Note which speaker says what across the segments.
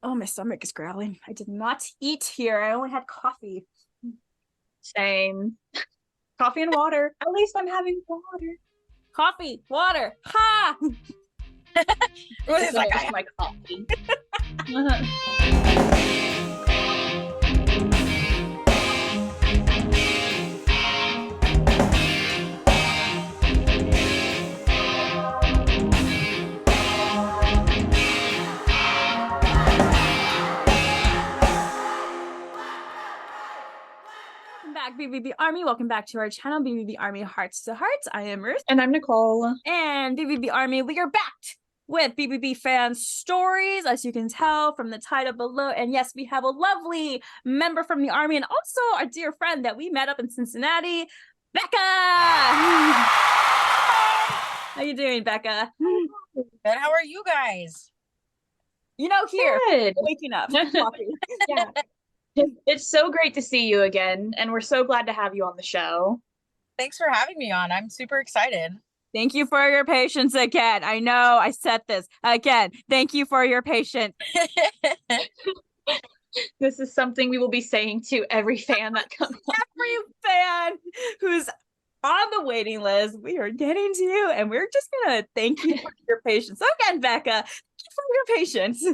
Speaker 1: Oh, my stomach is growling. I did not eat here. I only had coffee.
Speaker 2: Same. Coffee and water. At least I'm having water.
Speaker 1: Coffee, water. Ha!
Speaker 2: It's like I have my coffee.
Speaker 1: Welcome back, BVB Army. Welcome back to our channel, BVB Army Hearts to Hearts. I am Ruth.
Speaker 2: And I'm Nicole.
Speaker 1: And BVB Army, we are back with BVB Fan Stories, as you can tell from the title below. And yes, we have a lovely member from the Army and also our dear friend that we met up in Cincinnati, Becca! How you doing, Becca?
Speaker 3: Good. How are you guys?
Speaker 1: Here,
Speaker 2: Good.
Speaker 1: waking up.
Speaker 2: Yeah. It's so great to see you again, and we're so glad to have you on the show.
Speaker 3: Thanks for having me on. I'm super excited.
Speaker 1: Thank you for your patience again. I know I said this again. Thank you for your patience.
Speaker 2: This is something we will be saying to every fan that comes.
Speaker 1: Every fan who's on the waiting list, we are getting to you, and we're just gonna thank you for your patience. Again, Becca, thank you for your patience.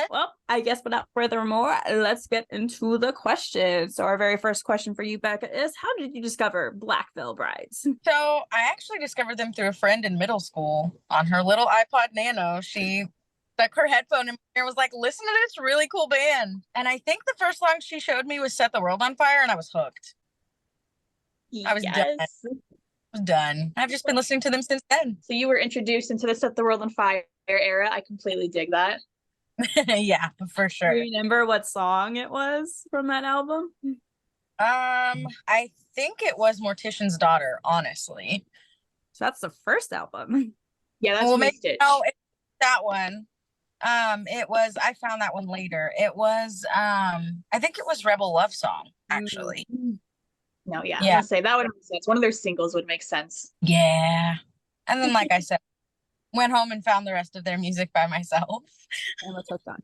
Speaker 1: Well, I guess without further ado, let's get into the questions. So our very first question for you, Becca, is how did you discover Black Veil Brides?
Speaker 3: So I actually discovered them through a friend in middle school on her little iPod Nano. She stuck her headphone in my ear and was like, listen to this really cool band. And I think the first song she showed me was Set the World on Fire, and I was hooked. I was done. I've just been listening to them since then.
Speaker 2: So you were introduced into the Set the World on Fire era. I completely dig that.
Speaker 3: Yeah, for sure.
Speaker 1: Do you remember what song it was from that album?
Speaker 3: I think it was Mortician's Daughter, honestly.
Speaker 1: So that's the first album.
Speaker 2: Yeah, that's
Speaker 3: maybe, no, it's that one. I found that one later. It was, I think it was Rebel Love Song, actually.
Speaker 2: No, yeah. I was gonna say that would make sense. One of their singles would make sense.
Speaker 3: Yeah. And then, like I said, went home and found the rest of their music by myself.
Speaker 1: And let's hook on.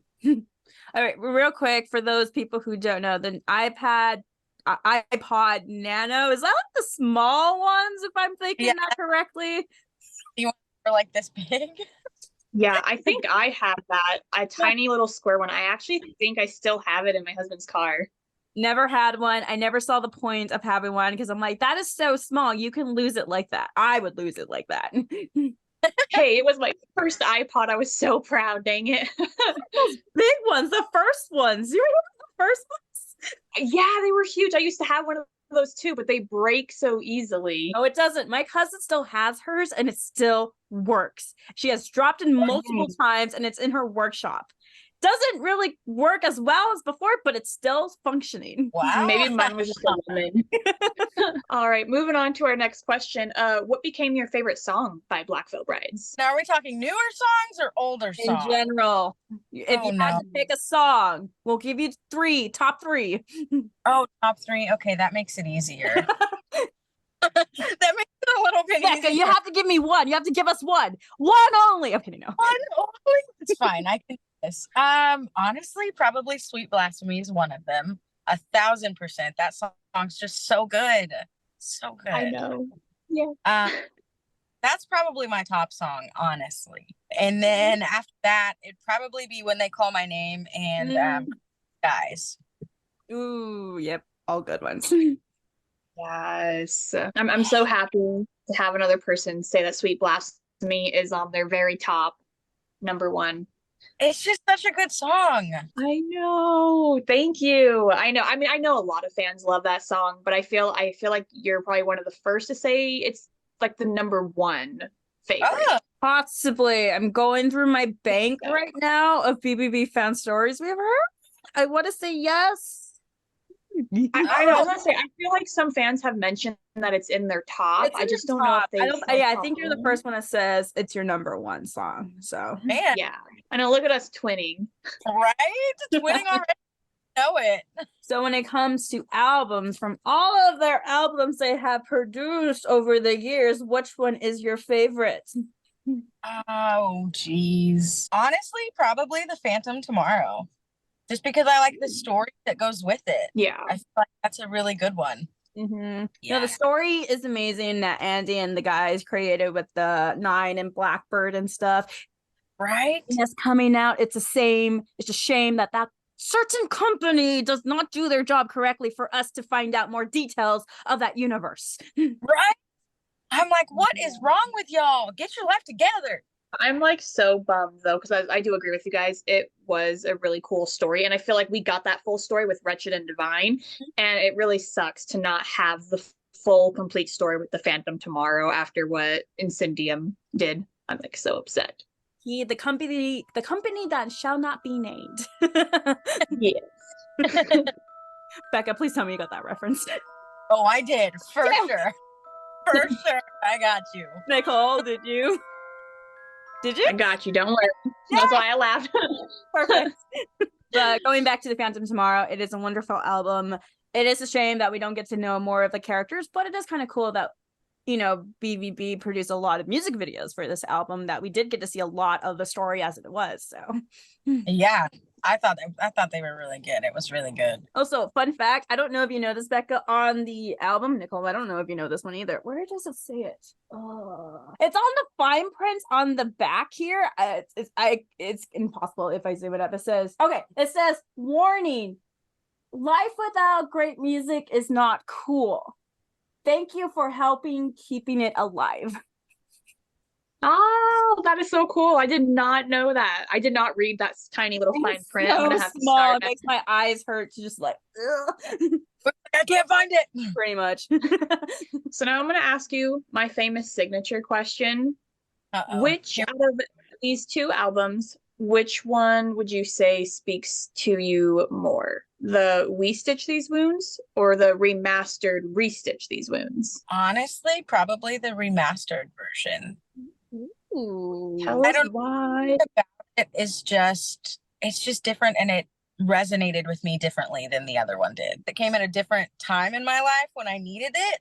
Speaker 1: All right, real quick, for those people who don't know, the iPod Nano, is that like the small ones, if I'm thinking that correctly?
Speaker 3: You want for like this big?
Speaker 2: Yeah, I think I have that. A tiny little square one. I actually think I still have it in my husband's car.
Speaker 1: Never had one. I never saw the point of having one because I'm like, that is so small. You can lose it like that. I would lose it like that.
Speaker 2: Hey, it was my first iPod. I was so proud. Dang it.
Speaker 1: Those big ones, the first ones. You remember the first ones?
Speaker 2: Yeah, they were huge. I used to have one of those too, but they break so easily.
Speaker 1: No, it doesn't. My cousin still has hers and it still works. She has dropped in multiple times and it's in her workshop. Doesn't really work as well as before, but it's still functioning.
Speaker 2: Wow. Maybe mine was just a lemon. All right, moving on to our next question. What became your favorite song by Black Veil Brides?
Speaker 3: Now, are we talking newer songs or older songs?
Speaker 1: In general. If you had to pick a song, we'll give you top three.
Speaker 3: Oh, top three. Okay, that makes it easier. That makes it a little bit
Speaker 1: Becca,
Speaker 3: easier.
Speaker 1: you have to give me one. You have to give us one. One only. Okay, no.
Speaker 3: One only? It's fine. I can do this. Honestly, probably Sweet Blasphemy is one of them. 1,000%. That song's just so good. So good.
Speaker 2: I know. Yeah.
Speaker 3: That's probably my top song, honestly. And then after that, it'd probably be When They Call My Name and Guys.
Speaker 1: Ooh, yep. All good ones.
Speaker 2: Yes. I'm so happy to have another person say that Sweet Blasphemy is on their very top number one.
Speaker 3: It's just such a good song.
Speaker 2: I know. Thank you. I know. I mean, I know a lot of fans love that song, but I feel like you're probably one of the first to say it's like the number one favorite.
Speaker 3: Oh.
Speaker 1: Possibly. I'm going through my bank right now of BVB Fan Stories we've heard. I want to say yes.
Speaker 2: I know. I was gonna say, I feel like some fans have mentioned that it's in their top. I just don't know if they.
Speaker 1: I think you're the first one that says it's your number one song. So
Speaker 3: man,
Speaker 2: yeah. I know. Look at us twinning.
Speaker 3: Right, twinning already. Know it.
Speaker 1: So when it comes to albums, from all of their albums they have produced over the years, which one is your favorite?
Speaker 3: Oh, geez. Honestly, probably The Phantom Tomorrow. Just because I like the story that goes with it.
Speaker 2: Yeah.
Speaker 3: I feel like that's a really good one.
Speaker 1: Mm-hmm.
Speaker 3: Yeah.
Speaker 1: No, the story is amazing that Andy and the guys created with the Nine and Blackbird and stuff.
Speaker 3: Right?
Speaker 1: And it's coming out. It's a shame that certain company does not do their job correctly for us to find out more details of that universe.
Speaker 3: Right? I'm like, what is wrong with y'all? Get your life together.
Speaker 2: I'm like so bummed though, because I do agree with you guys. It was a really cool story. And I feel like we got that full story with Wretched and Divine. And it really sucks to not have the full complete story with the Phantom Tomorrow after what Incendium did. I'm like so upset.
Speaker 1: The company that shall not be named.
Speaker 2: Yes.
Speaker 1: Becca, please tell me you got that reference.
Speaker 3: Oh, I did. For sure. For sure. I got you.
Speaker 1: Nicole, did you? Did you?
Speaker 2: I got you. Don't worry. That's why I laughed.
Speaker 1: Perfect. But going back to The Phantom Tomorrow, it is a wonderful album. It is a shame that we don't get to know more of the characters, but it is kind of cool that, you know, BVB produced a lot of music videos for this album that we did get to see a lot of the story as it was. So,
Speaker 3: yeah, I thought they were really good. It was really good.
Speaker 1: Also, fun fact, I don't know if you know this, Becca, on the album, Nicole, I don't know if you know this one either. Where does it say it? It's on the fine print on the back here. It's impossible if I zoom it up. It says, warning, life without great music is not cool. Thank you for helping keeping it alive.
Speaker 2: Oh, that is so cool. I did not know that. I did not read that tiny little fine print. I'm gonna have to
Speaker 1: small.
Speaker 2: start.
Speaker 1: It makes my eyes hurt to just like,
Speaker 3: I can't find it.
Speaker 1: pretty much.
Speaker 2: So now I'm gonna ask you my famous signature question.
Speaker 3: Uh-oh.
Speaker 2: Which out of these two albums, which one would you say speaks to you more? The We Stitch These Wounds or the remastered Restitch These Wounds?
Speaker 3: Honestly, probably the remastered version.
Speaker 1: Ooh.
Speaker 2: Tell us why.
Speaker 3: It's just different, and it resonated with me differently than the other one did. It came at a different time in my life when I needed it.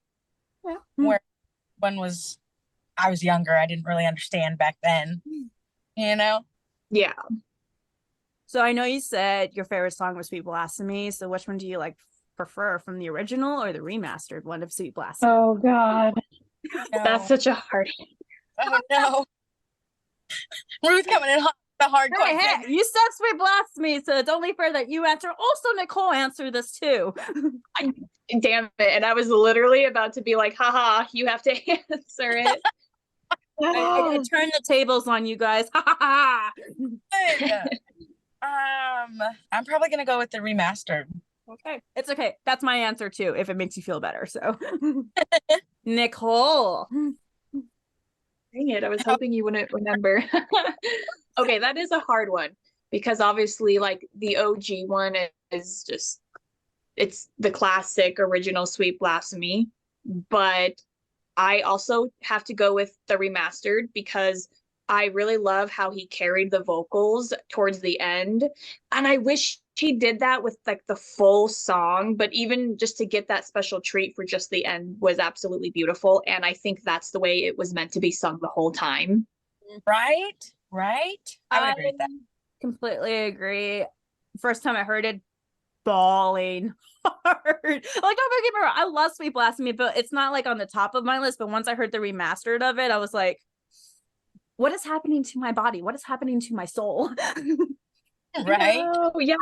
Speaker 1: Yeah.
Speaker 3: Where one was, I was younger. I didn't really understand back then, you know?
Speaker 2: Yeah.
Speaker 1: So I know you said your favorite song was Sweet Blasphemy. So which one do you like prefer, from the original or the remastered one of Sweet Blasphemy?
Speaker 2: Oh God.
Speaker 3: No.
Speaker 2: That's such a hard.
Speaker 3: Oh no. Ruth coming in hot, the hard question.
Speaker 1: Hey, you said Sweet Blasphemy, so it's only fair that you answer. Also, Nicole answer this too.
Speaker 2: Damn it. And I was literally about to be like, haha, you have to answer it.
Speaker 1: I turned the tables on you guys.
Speaker 3: I'm probably gonna go with the remastered.
Speaker 1: Okay, it's okay. That's my answer too, if it makes you feel better. So, Nicole.
Speaker 2: Dang it, I was hoping you wouldn't remember. Okay, that is a hard one because obviously, like, the OG one is just, it's the classic original Sweet Blasphemy, but I also have to go with the remastered because I really love how he carried the vocals towards the end. And I wish he did that with like the full song, but even just to get that special treat for just the end was absolutely beautiful. And I think that's the way it was meant to be sung the whole time.
Speaker 3: Right? I would agree with that.
Speaker 1: Completely agree. First time I heard it, bawling hard. Like, don't get me wrong, I love Sweet Blasphemy, but it's not like on the top of my list. But once I heard the remastered of it, I was like, what is happening to my body? What is happening to my soul?
Speaker 3: Right?
Speaker 2: Oh, yeah.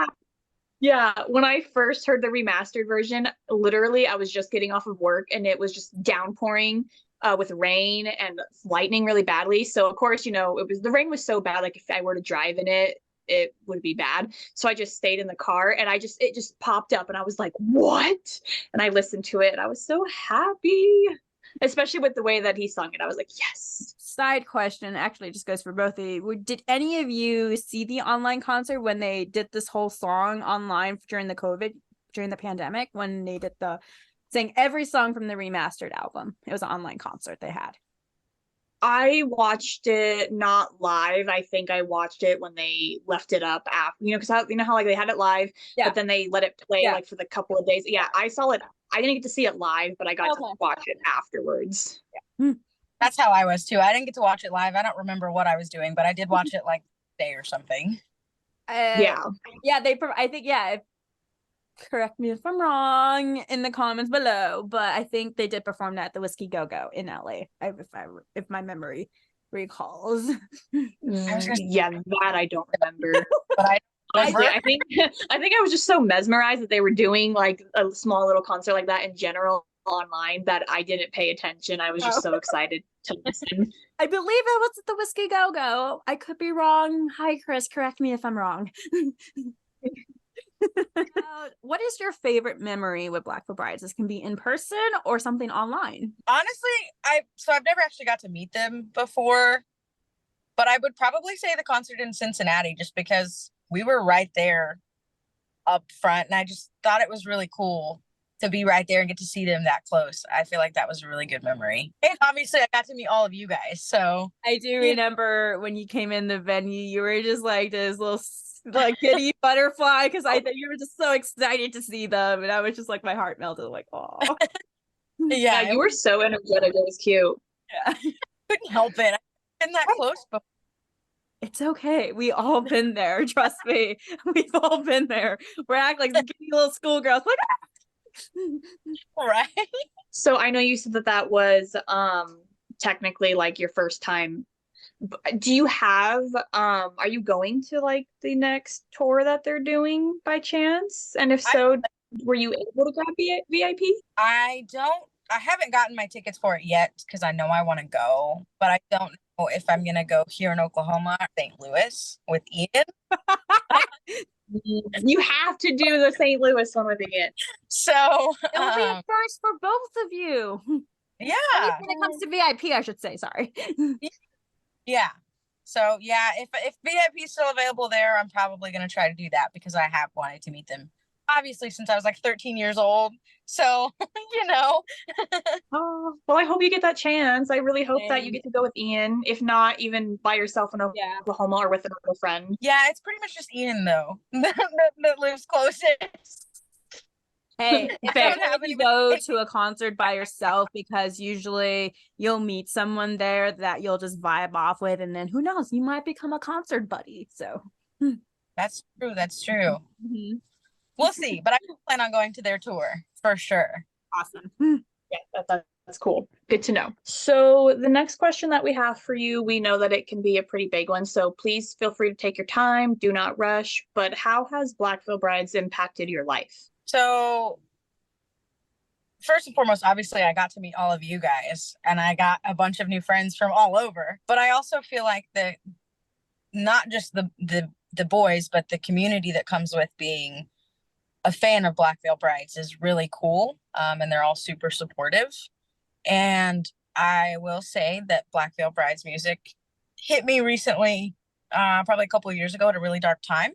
Speaker 2: Yeah. When I first heard the remastered version, literally, I was just getting off of work and it was just downpouring with rain and lightning really badly. So, of course, the rain was so bad. Like, if I were to drive in it, it would be bad. So I just stayed in the car and it just popped up and I was like, what? And I listened to it and I was so happy, especially with the way that he sung it. I was like, yes.
Speaker 1: Side question, actually, just goes for both of you. Did any of you see the online concert when they did this whole song online during the pandemic, when they did sang every song from the remastered album? It was an online concert they had.
Speaker 2: I watched it not live. I think I watched it when they left it up after, because how like they had it live, but then they let it play like for the couple of days. Yeah, I saw it. I didn't get to see it live, but I got to watch it afterwards.
Speaker 3: I That's how I was too. I didn't get to watch it live. I don't remember what I was doing, but I did watch it like day or something.
Speaker 2: Yeah.
Speaker 1: I think, correct me if I'm wrong in the comments below, but I think they did perform that at the Whiskey Go Go in LA, if my memory recalls.
Speaker 2: Yeah, that I don't remember.
Speaker 3: But
Speaker 2: honestly, I think I was just so mesmerized that they were doing like a small little concert like that in general online that I didn't pay attention. I was just so excited to listen.
Speaker 1: I believe it was at the Whiskey Go Go. I could be wrong. Hi, Chris. Correct me if I'm wrong. What is your favorite memory with Blackfoot Brides? This can be in person or something online.
Speaker 3: Honestly, I've never actually got to meet them before, but I would probably say the concert in Cincinnati, just because we were right there up front, and I just thought it was really cool to be right there and get to see them that close. I feel like that was a really good memory. And obviously I got to meet all of you guys. So
Speaker 1: I do remember when you came in the venue, you were just like this little like giddy butterfly, because I think you were just so excited to see them, and I was just like, my heart melted, like, oh.
Speaker 2: Yeah, you were so energetic. It was cute.
Speaker 1: Yeah.
Speaker 3: Couldn't help it. I've been that close before.
Speaker 1: It's okay. We all been there. Trust me. We've all been there. We're acting like giddy little schoolgirls. Like,
Speaker 3: right.
Speaker 2: So I know you said that was technically like your first time. Do you have are you going to like the next tour that they're doing by chance? And if so, were you able to grab VIP?
Speaker 3: I haven't gotten my tickets for it yet because I know I want to go, but I don't know if I'm gonna go here in Oklahoma or St. Louis with Ian.
Speaker 2: You have to do the St. Louis one with Ian.
Speaker 1: So it'll be a first for both of you.
Speaker 3: Yeah.
Speaker 1: When it comes to VIP, I should say, sorry.
Speaker 3: Yeah. So yeah, if VIP is still available there, I'm probably gonna try to do that because I have wanted to meet them, obviously, since I was like 13 years old. So
Speaker 2: Oh, well, I hope you get that chance. I really hope that you get to go with Ian, if not even by yourself in Oklahoma or with another friend.
Speaker 3: Yeah, it's pretty much just Ian though that lives closest.
Speaker 1: Hey, if you go to a concert by yourself, because usually you'll meet someone there that you'll just vibe off with, and then who knows, you might become a concert buddy. So
Speaker 3: that's true.
Speaker 1: Mm-hmm.
Speaker 3: We'll see, but I plan on going to their tour for sure.
Speaker 1: Awesome.
Speaker 2: Yeah, that's cool. Good to know. So the next question that we have for you, we know that it can be a pretty big one, so please feel free to take your time. Do not rush. But how has Blackfoot Brides impacted your life?
Speaker 3: So first and foremost, obviously, I got to meet all of you guys, and I got a bunch of new friends from all over. But I also feel like that not just the boys, but the community that comes with being a fan of Black Veil Brides is really cool. And they're all super supportive. And I will say that Black Veil Brides music hit me recently, probably a couple of years ago at a really dark time.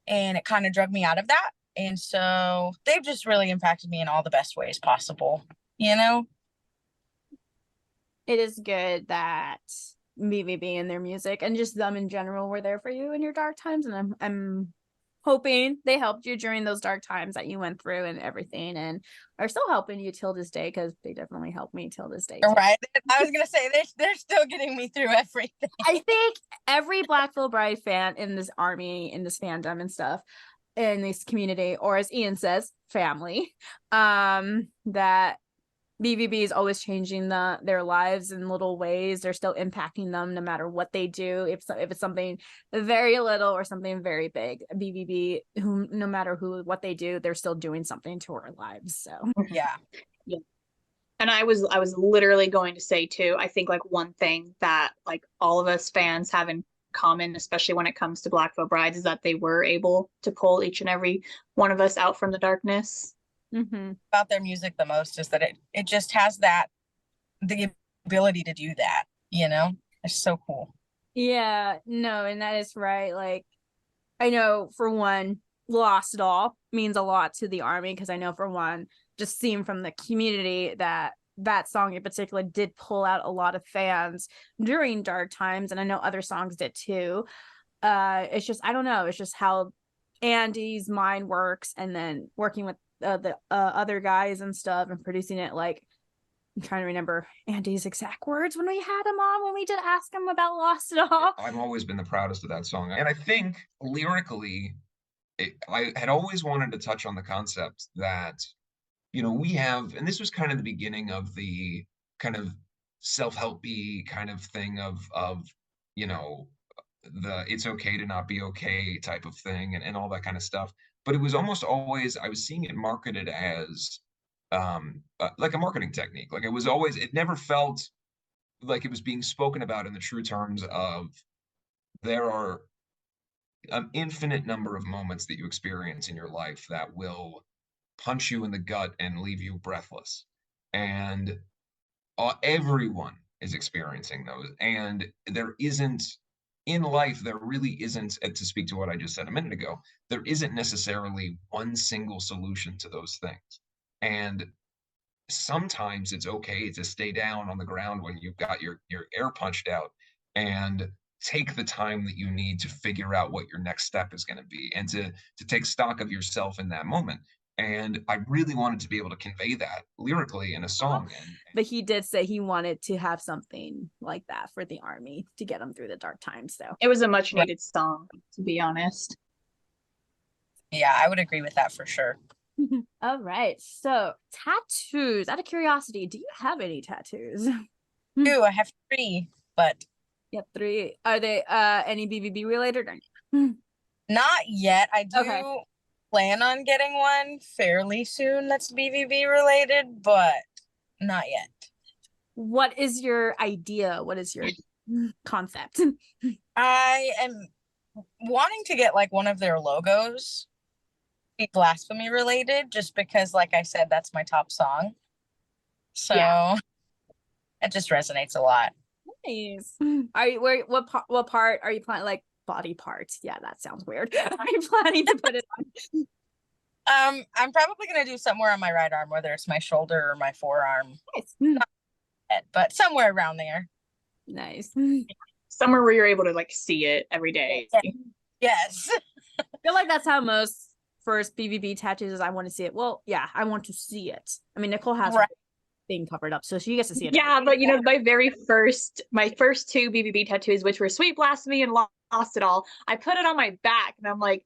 Speaker 3: And it kind of drug me out of that. And so they've just really impacted me in all the best ways possible, you know?
Speaker 1: It is good that BVB and their music and just them in general were there for you in your dark times. And I'm hoping they helped you during those dark times that you went through and everything, and are still helping you till this day, because they definitely helped me till this day too.
Speaker 3: Right. I was going to say, they're still getting me through everything.
Speaker 1: I think every Black Veil Bride fan in this army, in this fandom and stuff, in this community, or as Ian says, family, that BVB is always changing their lives in little ways. They're still impacting them no matter what they do. If it's something very little or something very big, BVB, no matter what they do, they're still doing something to our lives. So
Speaker 3: yeah.
Speaker 2: And I was literally going to say too, I think like one thing that like all of us fans have in common, especially when it comes to Black Veil Brides, is that they were able to pull each and every one of us out from the darkness.
Speaker 1: Mm-hmm.
Speaker 3: About their music the most is that it just has the ability to do that, you know? It's so cool.
Speaker 1: Yeah, no, and that is right. Like, I know for one, Lost It All means a lot to the army, because I know for one, just seeing from the community that song in particular did pull out a lot of fans during dark times, and I know other songs did too. It's just, I don't know, it's just how Andy's mind works, and then working with the other guys and stuff and producing it, like I'm trying to remember Andy's exact words when we had him on, when we did ask him about Lost It All.
Speaker 4: I've always been the proudest of that song. And I think lyrically, I had always wanted to touch on the concept that, we have, and this was kind of the beginning of the kind of self-helpy kind of thing of, the it's okay to not be okay type of thing and all that kind of stuff. But it was almost always, I was seeing it marketed as like a marketing technique. Like it never felt like it was being spoken about in the true terms of there are an infinite number of moments that you experience in your life that will punch you in the gut and leave you breathless. And everyone is experiencing those. And there isn't, in life, there really isn't, to speak to what I just said a minute ago, there isn't necessarily one single solution to those things. And sometimes it's okay to stay down on the ground when you've got your air punched out and take the time that you need to figure out what your next step is going to be and to take stock of yourself in that moment. And I really wanted to be able to convey that lyrically in a song.
Speaker 1: But he did say he wanted to have something like that for the Army to get him through the dark times. So
Speaker 2: it was a much needed song, to be honest.
Speaker 3: Yeah, I would agree with that for sure.
Speaker 1: All right. So tattoos. Out of curiosity, do you have any tattoos?
Speaker 3: I have 3, but
Speaker 1: Yep, 3. Are they any BVB related or
Speaker 3: not yet? I do plan on getting one fairly soon that's BVB related, but not yet.
Speaker 1: What is your idea? What is your concept?
Speaker 3: I am wanting to get like one of their logos be blasphemy related, just because, like I said, that's my top song. So it just resonates a lot.
Speaker 1: Nice. Are you what part are you planning? Like body parts? Yeah, that sounds weird. Are you planning to put it on?
Speaker 3: I'm probably gonna do somewhere on my right arm, whether it's my shoulder or my forearm.
Speaker 1: Nice.
Speaker 3: Not yet, but somewhere around there.
Speaker 1: Nice.
Speaker 2: Somewhere where you're able to like see it every day.
Speaker 3: Yes.
Speaker 1: I feel like that's how most first BVB tattoos is. I want to see it. Well, yeah, I want to see it. I mean, Nicole has her thing covered up, so she gets to see it.
Speaker 2: Yeah, but my first 2 BVB tattoos, which were Sweet Blasphemy and Lost It All, I put it on my back, and I'm like,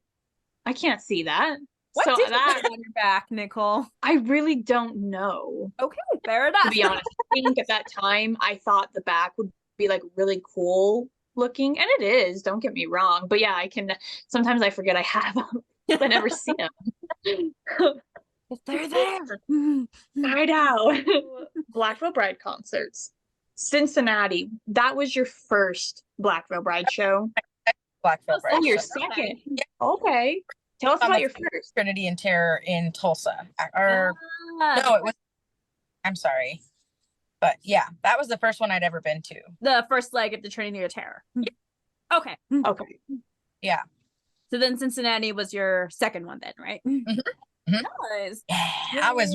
Speaker 2: I can't see that.
Speaker 1: What
Speaker 2: so
Speaker 1: did
Speaker 2: that
Speaker 1: you put on your back, Nicole?
Speaker 2: I really don't know.
Speaker 1: Okay, fair enough.
Speaker 2: To be honest, I think at that time I thought the back would be like really cool looking, and it is. Don't get me wrong, but yeah, sometimes I forget I have them. I never see them.
Speaker 1: If they're there.
Speaker 2: I know. Black Veil Bride concerts. Cincinnati. That was your first Black Veil Bride show?
Speaker 3: Black Veil Bride.
Speaker 2: Oh, your second. Okay. Tell us about your first.
Speaker 3: Trinity and Terror in Tulsa. No, it was. I'm sorry. But yeah, that was the first one I'd ever been to.
Speaker 1: The first leg of the Trinity of Terror. Okay.
Speaker 2: Okay.
Speaker 3: Yeah.
Speaker 1: So then Cincinnati was your second one then, right?
Speaker 3: Mm-hmm.
Speaker 1: Nice.
Speaker 3: Yeah, I'll be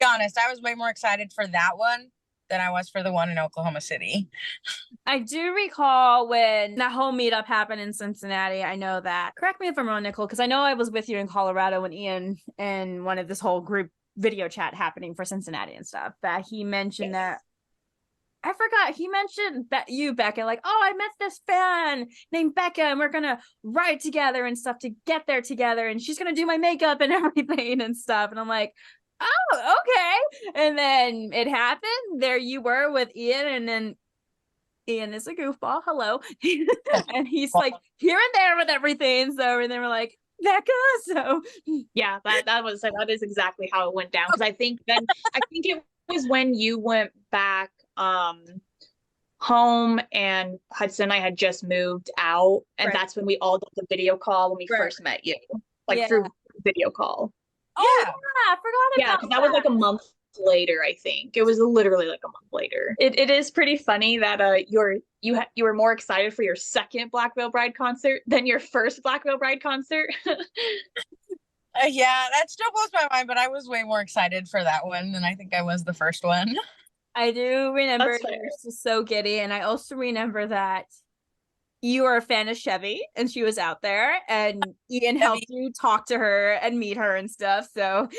Speaker 3: honest, I was way more excited for that one than I was for the one in Oklahoma City.
Speaker 1: I do recall when that whole meetup happened in Cincinnati. I know that. Correct me if I'm wrong, Nicole, because I know I was with you in Colorado when Ian and one of this whole group video chat happening for Cincinnati and stuff, that he mentioned that. I forgot. He mentioned that you, Becca, like, oh, I met this fan named Becca and we're going to ride together and stuff to get there together. And she's going to do my makeup and everything and stuff. And I'm like, oh, okay. And then it happened. There you were with Ian. And then Ian is a goofball. Hello. And he's like here and there with everything. So, and then we're like, Becca. So
Speaker 2: yeah, that is exactly how it went down. Because I think it was when you went back home and Hudson and I had just moved out, and that's when we all did the video call when we first met you, through video call.
Speaker 1: Oh, yeah, I forgot about
Speaker 2: because that was like a month later. I think it was literally like a month later. It is pretty funny that you were more excited for your second Black Veil Bride concert than your first Black Veil Bride concert.
Speaker 3: Yeah, that still blows my mind, but I was way more excited for that one than I think I was the first one.
Speaker 1: I do remember you were so giddy, and I also remember that you were a fan of Chevy, and she was out there, and Ian helped you talk to her and meet her and stuff. So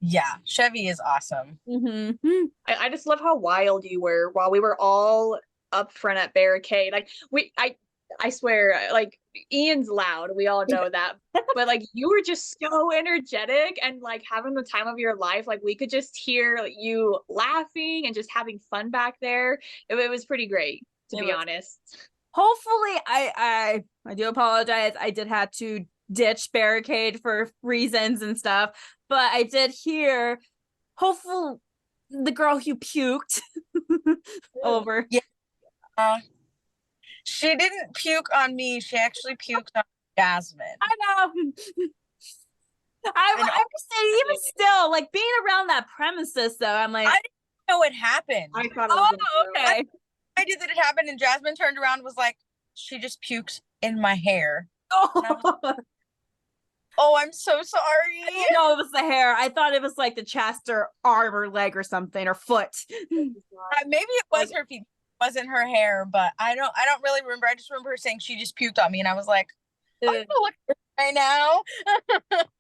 Speaker 3: Yeah, Chevy is awesome.
Speaker 1: Mm-hmm.
Speaker 2: I just love how wild you were while we were all up front at barricade. Like I swear, like Ian's loud. We all know that. But like you were just so energetic and like having the time of your life. Like we could just hear you laughing and just having fun back there. It was pretty great, to be honest.
Speaker 1: Hopefully, I do apologize. I did have to ditch barricade for reasons and stuff, but I did hear, hopefully, the girl who puked over.
Speaker 3: Yeah. She didn't puke on me. She actually puked on Jasmine.
Speaker 1: I know. I understand. Even still, like being around that premises, though, I'm like,
Speaker 3: I didn't know it happened.
Speaker 2: I thought it was
Speaker 1: okay.
Speaker 3: I did that it happened, and Jasmine turned around and was like, she just puked in my hair. Oh, I'm so sorry.
Speaker 1: No, it was the hair. I thought it was like the chest or arm or leg or something or foot.
Speaker 3: Maybe it was her feet. It wasn't her hair, but I don't really remember. I just remember her saying she just puked on me, and I was like, I'm gonna look at her right now.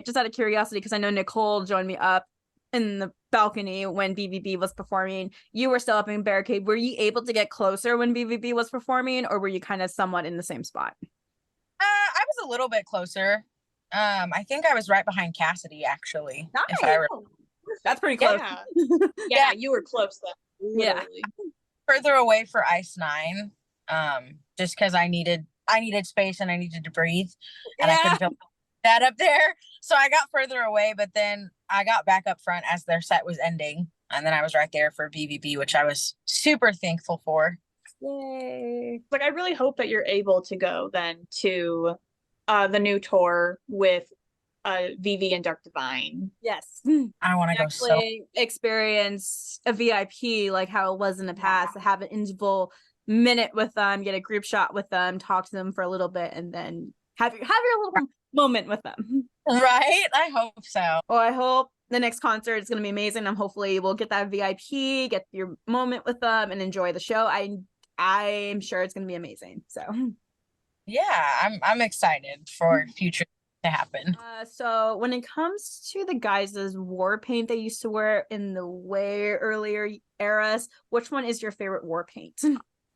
Speaker 1: Just out of curiosity, because I know Nicole joined me up in the balcony when BVB was performing. You were still up in barricade. Were you able to get closer when BVB was performing, or were you kind of somewhat in the same spot?
Speaker 3: I was a little bit closer. I think I was right behind Cassidy, actually.
Speaker 1: Nice. That's pretty close.
Speaker 2: Yeah, you were close then.
Speaker 1: Literally.
Speaker 3: Yeah. Further away for Ice 9, just because I needed space and I needed to breathe, and I couldn't feel that up there. So I got further away, but then I got back up front as their set was ending, and then I was right there for BVB, which I was super thankful for.
Speaker 1: Yay!
Speaker 2: Like I really hope that you're able to go then to the new tour with Vivi and Dark Divine.
Speaker 1: Yes,
Speaker 3: I want to go so
Speaker 1: experience a VIP like how it was in the past. Have an interval minute with them, get a group shot with them, talk to them for a little bit, and then have your little moment with them.
Speaker 3: Right? I hope so.
Speaker 1: Well, I hope the next concert is going to be amazing. And hopefully we'll get that VIP, get your moment with them, and enjoy the show. I'm sure it's going to be amazing. So
Speaker 3: yeah, I'm excited for future to happen.
Speaker 1: So when it comes to the guys' war paint they used to wear in the way earlier eras, which one is your favorite war paint?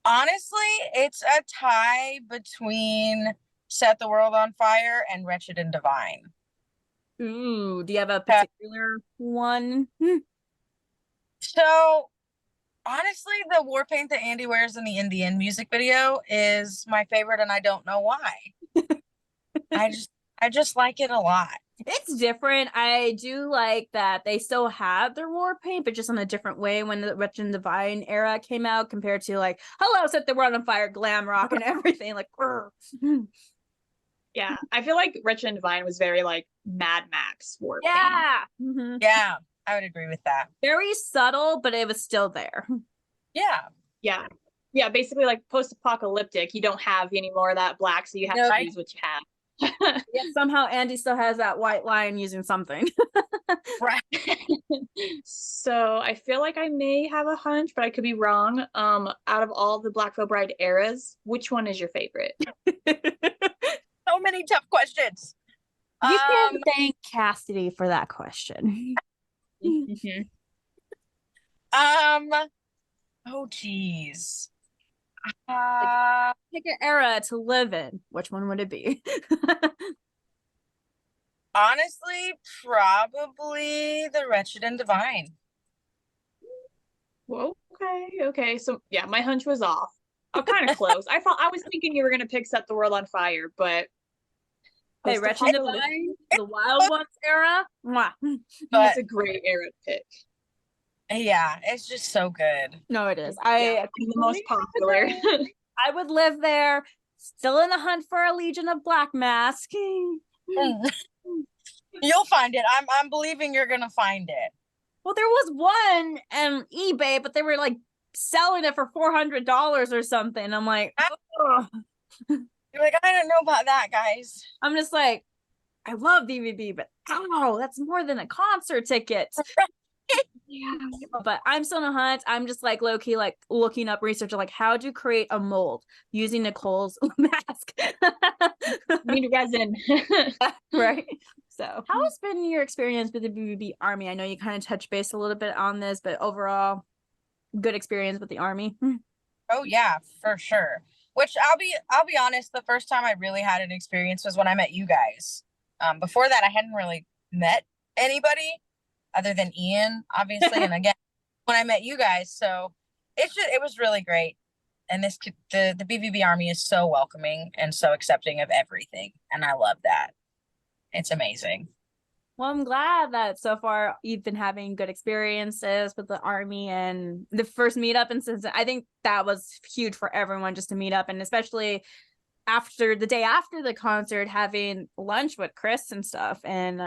Speaker 3: Honestly, it's a tie between Set the World on Fire and Wretched and Divine.
Speaker 1: Ooh, do you have a particular one?
Speaker 3: So honestly, the war paint that Andy wears in the Indian music video is my favorite, and I don't know why. I just like it a lot.
Speaker 1: It's different. I do like that they still have their war paint, but just in a different way when the Wretched and Divine era came out compared to like, hello, Set the World on Fire, glam rock and everything. Like,
Speaker 2: yeah, I feel like Wretched and Divine was very like Mad Max war paint.
Speaker 1: Mm-hmm.
Speaker 3: Yeah, I would agree with that.
Speaker 1: Very subtle, but it was still there.
Speaker 2: Yeah, basically like post-apocalyptic. You don't have any more of that black, so you have to use what you have.
Speaker 1: Yeah, somehow Andy still has that white line using something.
Speaker 3: Right.
Speaker 2: So I feel like I may have a hunch, but I could be wrong. Out of all the Black Veil Bride eras, which one is your favorite?
Speaker 3: So many tough questions.
Speaker 1: You can thank Cassidy for that question.
Speaker 2: Mm-hmm.
Speaker 3: Oh geez.
Speaker 1: Pick an era to live in. Which one would it be?
Speaker 3: Honestly, probably the Wretched and Divine.
Speaker 2: Well, okay. So yeah, my hunch was off. I'm kind of close. I was thinking you were gonna pick Set the World on Fire, but
Speaker 1: hey, Wretched and Divine, the Wild Ones era. Mwah.
Speaker 2: That's a great era to pick.
Speaker 3: Yeah, it's just so good.
Speaker 1: No, it is.
Speaker 2: It's the most popular.
Speaker 1: I would live there, still in the hunt for a Legion of Black Mask.
Speaker 3: You'll find it. I'm believing you're gonna find it.
Speaker 1: Well, there was one on eBay, but they were like selling it for $400 or something. I'm like, oh.
Speaker 3: You're like, I don't know about that, guys.
Speaker 1: I'm just like, I love BVB, but that's more than a concert ticket. Yeah, but I'm still in a hunt. I'm just like low-key like looking up research like how to create a mold using Nicole's mask.
Speaker 2: Need resin.
Speaker 1: Right. So how has been your experience with the BVB Army? I know you kind of touched base a little bit on this, but overall, good experience with the Army.
Speaker 3: Oh yeah, for sure. Which I'll be honest, the first time I really had an experience was when I met you guys. Before that, I hadn't really met anybody other than Ian, obviously, and again, when I met you guys. So it was really great. And the BVB Army is so welcoming and so accepting of everything, and I love that. It's amazing.
Speaker 1: Well, I'm glad that so far you've been having good experiences with the Army, and the first meetup in Cincinnati. I think that was huge for everyone just to meet up, and especially after the day after the concert, having lunch with Chris and stuff, and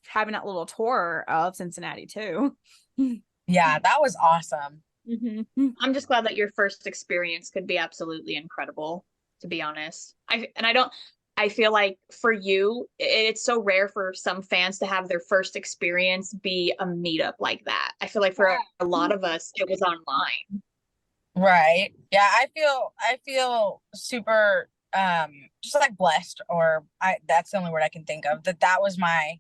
Speaker 1: having that little tour of Cincinnati too.
Speaker 3: Yeah, that was awesome.
Speaker 1: Mm-hmm.
Speaker 2: I'm just glad that your first experience could be absolutely incredible, to be honest. I feel like for you, it's so rare for some fans to have their first experience be a meetup like that. I feel like for a lot of us, it was online.
Speaker 3: Right. Yeah, I feel super just like blessed, or that's the only word I can think of, that was my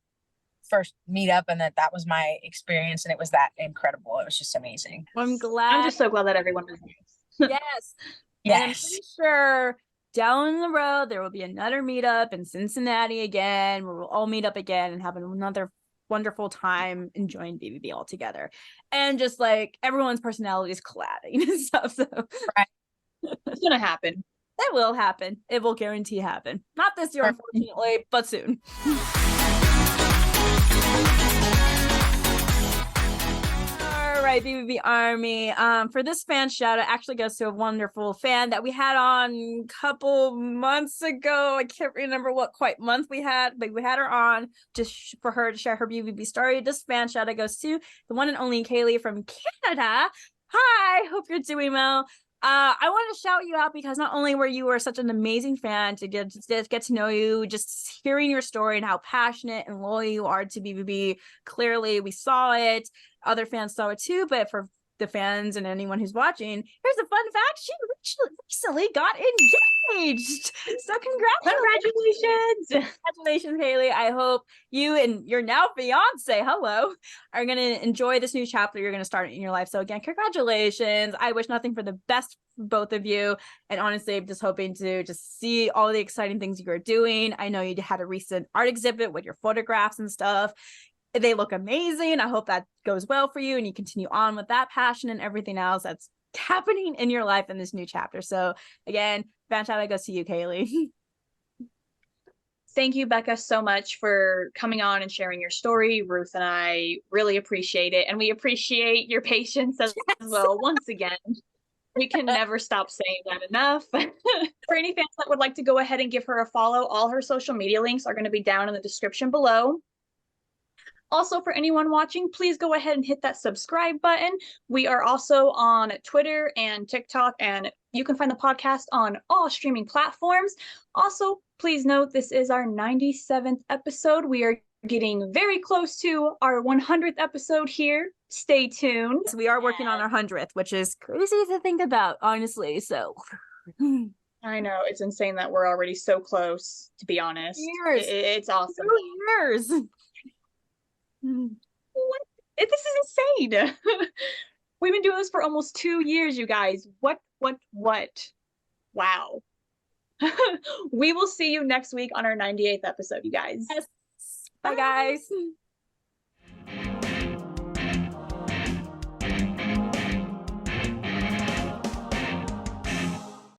Speaker 3: first meetup and that was my experience, and it was that incredible. It was just amazing.
Speaker 1: I'm glad.
Speaker 2: I'm just so glad that everyone was nice.
Speaker 1: Yes.
Speaker 3: Yes.
Speaker 1: And I'm pretty sure down the road there will be another meetup in Cincinnati again, where we'll all meet up again and have another wonderful time enjoying BVB all together, and just like everyone's personalities colliding and stuff. So
Speaker 3: Right.
Speaker 2: It's gonna happen.
Speaker 1: That will happen. It will guarantee happen. Not this year, unfortunately, but soon. All right, BVB Army. For this fan shout out actually goes to a wonderful fan that we had on a couple months ago. I can't remember what quite month we had, but we had her on just for her to share her BVB story. This fan shout out goes to the one and only Kailie from Canada. Hi, hope you're doing well. I want to shout you out because not only were you such an amazing fan to get to know you, just hearing your story and how passionate and loyal you are to BVB. Clearly, we saw it. Other fans saw it too, but for the fans and anyone who's watching, here's a fun fact: she recently got engaged. So congratulations, Kailie. I hope you and your now fiance, are going to enjoy this new chapter you're going to start in your life. So again, congratulations. I wish nothing for the best for both of you, and honestly, I'm just hoping to just see all the exciting things you're doing. I know you had a recent art exhibit with your photographs and stuff. They look amazing. I hope that goes well for you and you continue on with that passion and everything else that's happening in your life in this new chapter. So again, fan shout out goes to you, Kailie.
Speaker 2: Thank you, Becca, so much for coming on and sharing your story. Ruth and I really appreciate it. And we appreciate your patience as well. Once again, we can never stop saying that enough. For any fans that would like to go ahead and give her a follow, all her social media links are going to be down in the description below. Also, for anyone watching, please go ahead and hit that subscribe button. We are also on Twitter and TikTok, and you can find the podcast on all streaming platforms. Also, please note this is our 97th episode. We are getting very close to our 100th episode here. Stay tuned.
Speaker 1: So we are working on our 100th, which is crazy to think about, honestly. So
Speaker 2: I know, it's insane that we're already so close, to be honest. It's awesome.
Speaker 1: 2 years.
Speaker 2: What? This is insane. We've been doing this for almost 2 years, you guys. What? Wow. We will see you next week on our 98th episode, you guys.
Speaker 1: Yes. Bye, guys.